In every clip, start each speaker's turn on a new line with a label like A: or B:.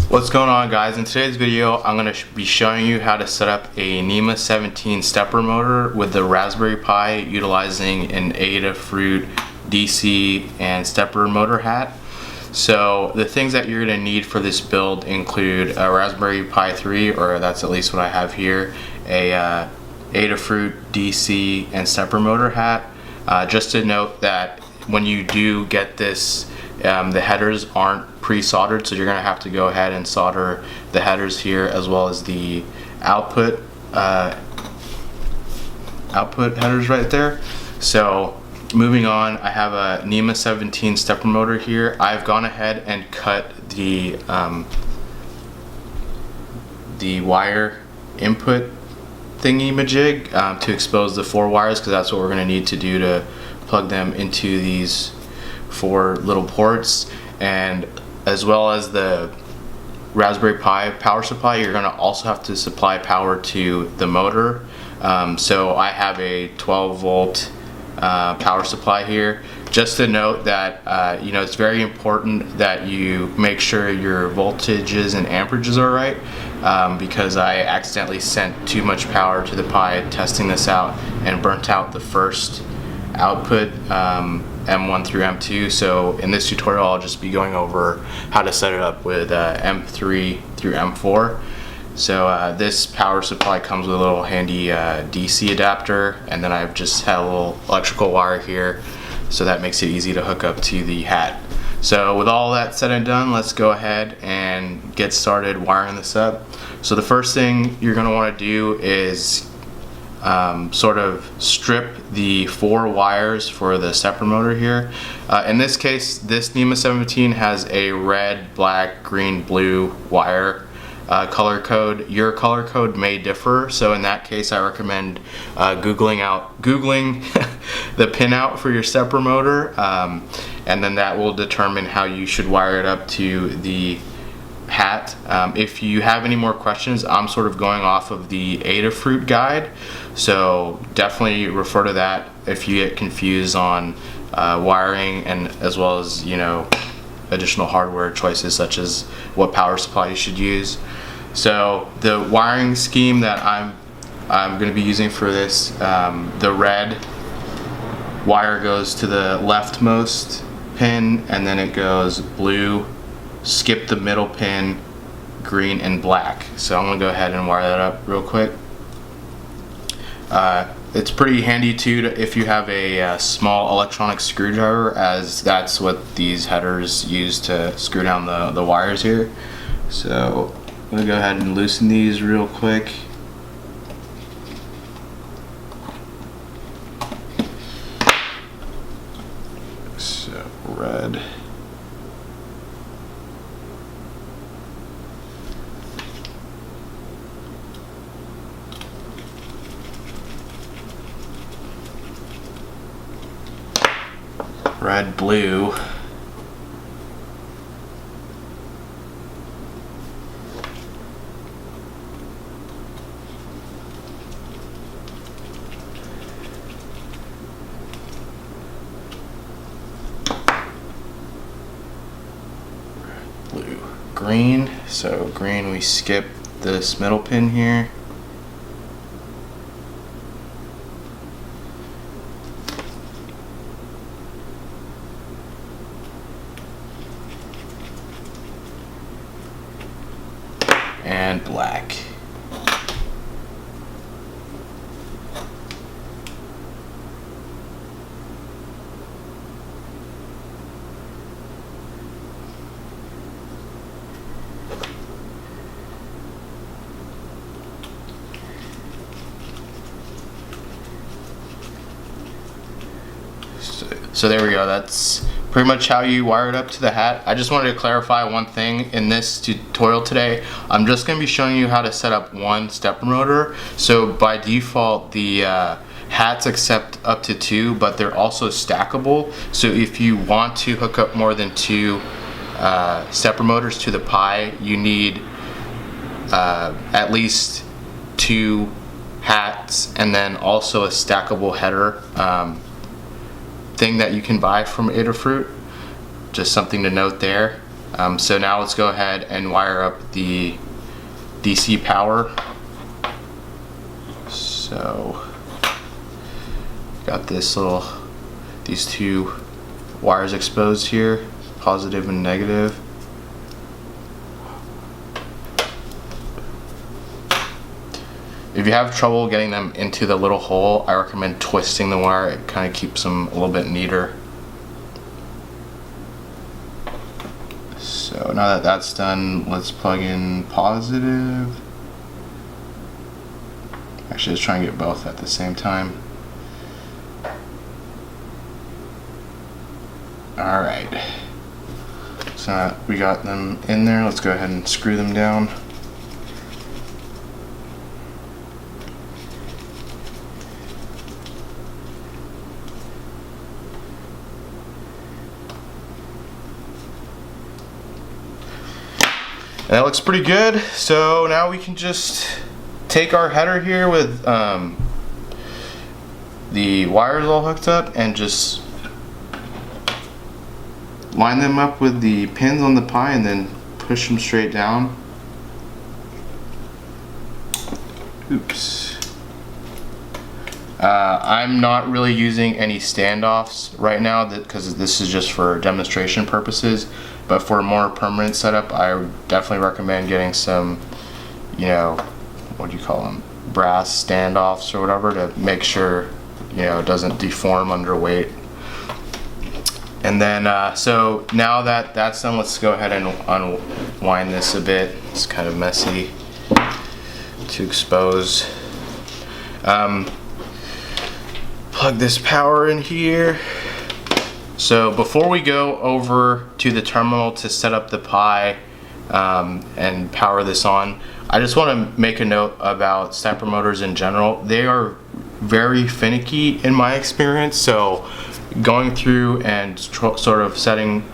A: What's going on, guys? In today's video I'm going to be showing you how to set up a NEMA 17 stepper motor with the Raspberry Pi utilizing an Adafruit DC and stepper motor hat. So the things that you're going to need for this build include a Raspberry Pi 3, or that's at least what I have here, a Adafruit DC and stepper motor hat. Just to note that when you do get this, the headers aren't pre-soldered, so you're going to have to go ahead and solder the headers here as well as the output headers right there. So moving on, I have a NEMA 17 stepper motor here. I've gone ahead and cut the wire input thingy-majig to expose the 4 wires, because that's what we're going to need to do to plug them into these 4 little ports. And as well as the Raspberry Pi power supply, you're going to also have to supply power to the motor. So I have a 12 volt power supply here. Just to note that you know, it's very important that you make sure your voltages and amperages are right, because I accidentally sent too much power to the Pi testing this out and burnt out the first output, M1 through M2. So in this tutorial I'll just be going over how to set it up with M3 through M4. So this power supply comes with a little handy DC adapter, and then I've just had a little electrical wire here, so that makes it easy to hook up to the hat. So with all that said and done, let's go ahead and get started wiring this up. So the first thing you're going to want to do is sort of strip the 4 wires for the stepper motor here. In this case, this NEMA 17 has a red, black, green, blue wire color code. Your color code may differ, so in that case I recommend googling the pinout for your stepper motor, and then that will determine how you should wire it up to the hat. If you have any more questions, I'm sort of going off of the Adafruit guide, so definitely refer to that if you get confused on wiring, and as well as, you know, additional hardware choices such as what power supply you should use. So the wiring scheme that I'm going to be using for this, the red wire goes to the leftmost pin, and then it goes blue, skip the middle pin, green, and black. So I'm going to go ahead and wire that up real quick. It's pretty handy too if you have a small electronic screwdriver, as that's what these headers use to screw down the wires here. So I'm going to go ahead and loosen these real quick. So red. Red, blue. Red, blue, green. So green, we skip this middle pin here. And black. So there we go. That's pretty much how you wire it up to the hat. I just wanted to clarify one thing in this tutorial today. I'm just going to be showing you how to set up one stepper motor. So by default, the hats accept up to 2, but they're also stackable. So if you want to hook up more than 2 stepper motors to the Pi, you need at least 2 hats and then also a stackable header thing that you can buy from Adafruit. Just something to note there. So now let's go ahead and wire up the DC power. So got these two wires exposed here, positive and negative. If you have trouble getting them into the little hole, I recommend twisting the wire. It kind of keeps them a little bit neater. So now that that's done, let's plug in positive. Actually, let's try and get both at the same time. Alright. So we got them in there. Let's go ahead and screw them down. And that looks pretty good. So now we can just take our header here with the wires all hooked up and just line them up with the pins on the Pi and then push them straight down. Oops. I'm not really using any standoffs right now because this is just for demonstration purposes. But for a more permanent setup, I would definitely recommend getting some, you know, what do you call them, brass standoffs or whatever to make sure, you know, it doesn't deform under weight. And then, so now that that's done, let's go ahead and unwind this a bit. It's kind of messy to expose. Plug this power in here. So before we go over to the terminal to set up the Pi and power this on, I just want to make a note about stepper motors in general. They are very finicky in my experience, so going through and sort of setting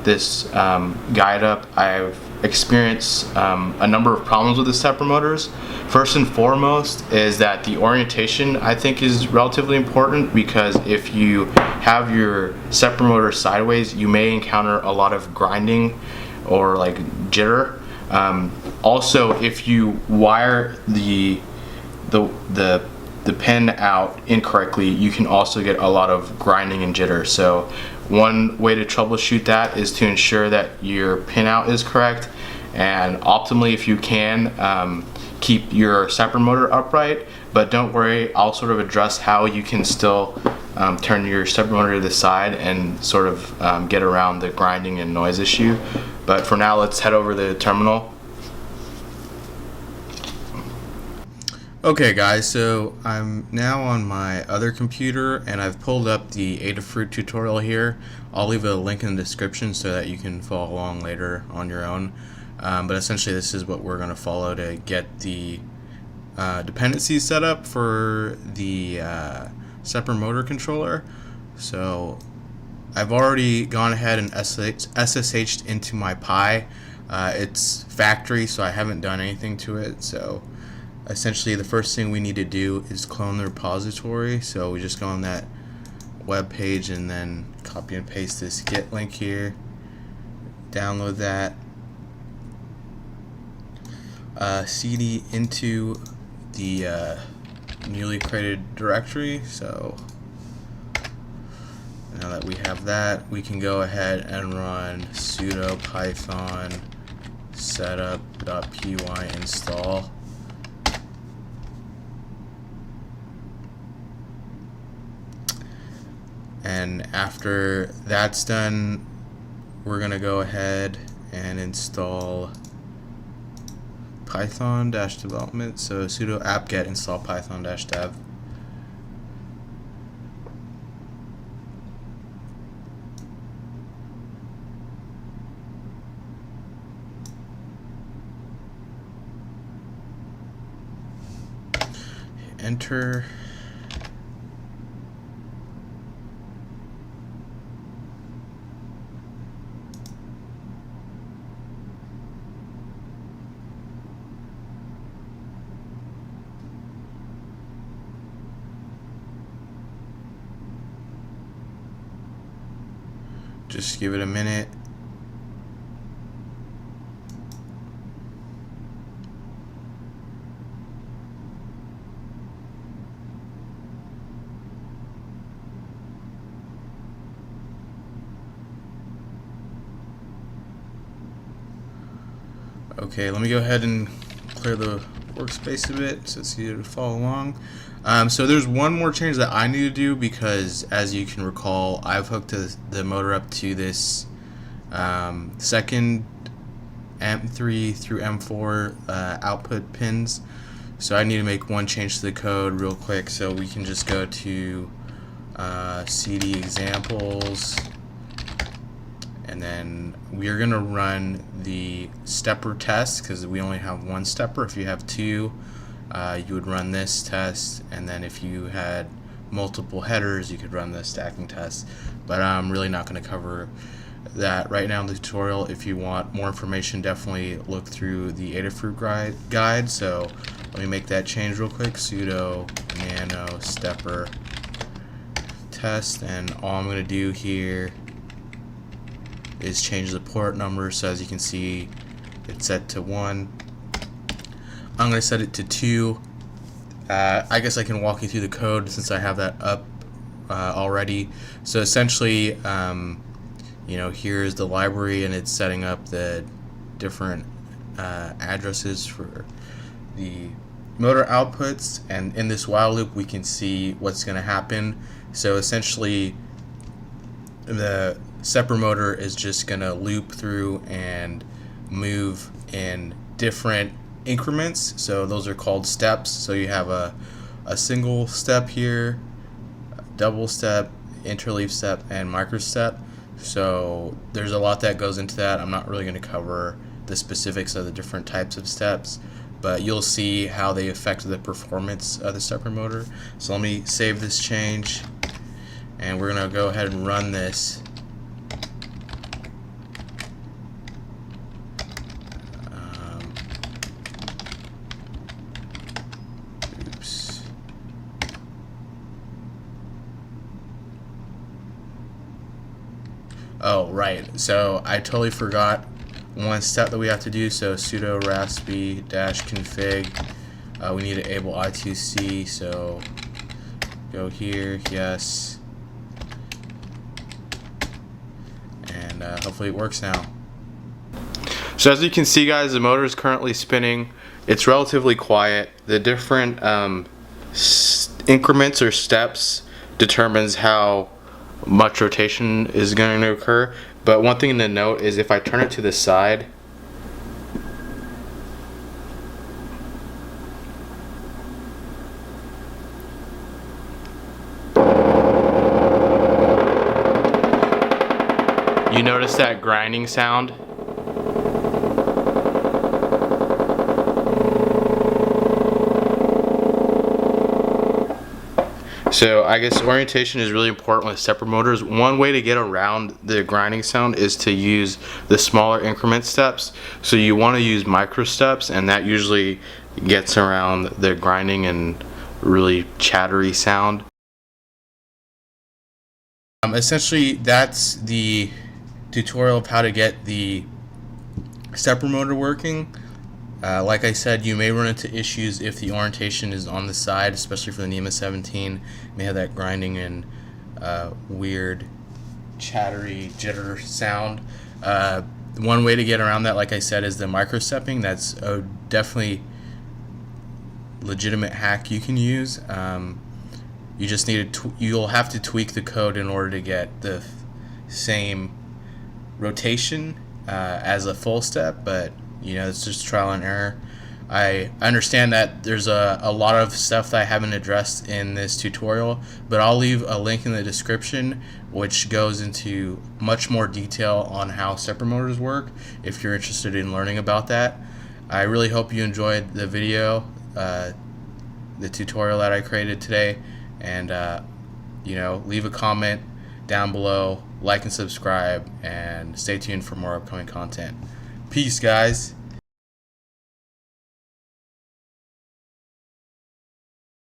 A: this guide up, I've experienced a number of problems with the stepper motors. First and foremost is that the orientation, I think, is relatively important, because if you have your stepper motor sideways, you may encounter a lot of grinding or like jitter. Also, if you wire the pin out incorrectly, you can also get a lot of grinding and jitter. So one way to troubleshoot that is to ensure that your pin out is correct, and optimally, if you can, keep your stepper motor upright. But don't worry, I'll sort of address how you can still turn your stepper motor to the side and sort of get around the grinding and noise issue. But for now, let's head over to the terminal. Okay guys, so I'm now on my other computer and I've pulled up the Adafruit tutorial here. I'll leave a link in the description so that you can follow along later on your own. But essentially this is what we're going to follow to get the dependencies set up for the stepper motor controller. So I've already gone ahead and SSH'd into my Pi. It's factory, so I haven't done anything to it. So essentially the first thing we need to do is clone the repository. So we just go on that web page and then copy and paste this git link here, download that, cd into the newly created directory. So now that we have that, we can go ahead and run sudo python setup.py install. And after that's done, we're going to go ahead and install python-development. So sudo apt-get install python-dev. Enter. Just give it a minute. Okay, let me go ahead and clear the workspace a bit so it's easier to follow along. So there's one more change that I need to do because, as you can recall, I've hooked the motor up to this second M3 through M4 output pins. So I need to make one change to the code real quick. So we can just go to CD examples, and then we are going to run the stepper test because we only have one stepper. If you have two, you would run this test, and then if you had multiple headers, you could run the stacking test. But I'm really not going to cover that right now in the tutorial. If you want more information, definitely look through the Adafruit guide. So let me make that change real quick. Sudo nano stepper test, and all I'm going to do here is change the port number. So as you can see, it's set to 1. I'm going to set it to 2. I guess I can walk you through the code since I have that up already. So essentially, you know, here's the library, and it's setting up the different addresses for the motor outputs. And in this while loop, we can see what's going to happen. So essentially, the stepper motor is just going to loop through and move in different increments. So those are called steps. So you have a single step here, a double step, interleaf step, and micro step. So there's a lot that goes into that. I'm not really going to cover the specifics of the different types of steps, but you'll see how they affect the performance of the stepper motor. So let me save this change, and we're going to go ahead and run this. Oh, right. So I totally forgot one step that we have to do. So sudo raspi-config. We need to enable I2C. So go here, yes, and hopefully it works now. So as you can see, guys, the motor is currently spinning. It's relatively quiet. The different increments or steps determines how much rotation is going to occur. But one thing to note is if I turn it to the side, you notice that grinding sound. So I guess orientation is really important with stepper motors. One way to get around the grinding sound is to use the smaller increment steps. So you want to use micro steps, and that usually gets around the grinding and really chattery sound. Essentially, that's the tutorial of how to get the stepper motor working. Like I said, you may run into issues if the orientation is on the side, especially for the NEMA 17. You may have that grinding and weird, chattery, jitter sound. One way to get around that, like I said, is the micro-stepping. That's a definitely legitimate hack you can use. You just need to you'll have to tweak the code in order to get the same rotation as a full step, but you know, it's just trial and error. I understand that there's a lot of stuff that I haven't addressed in this tutorial, but I'll leave a link in the description which goes into much more detail on how stepper motors work if you're interested in learning about that. I really hope you enjoyed the video, the tutorial that I created today, and you know, leave a comment down below, like and subscribe, and stay tuned for more upcoming content. Peace, guys.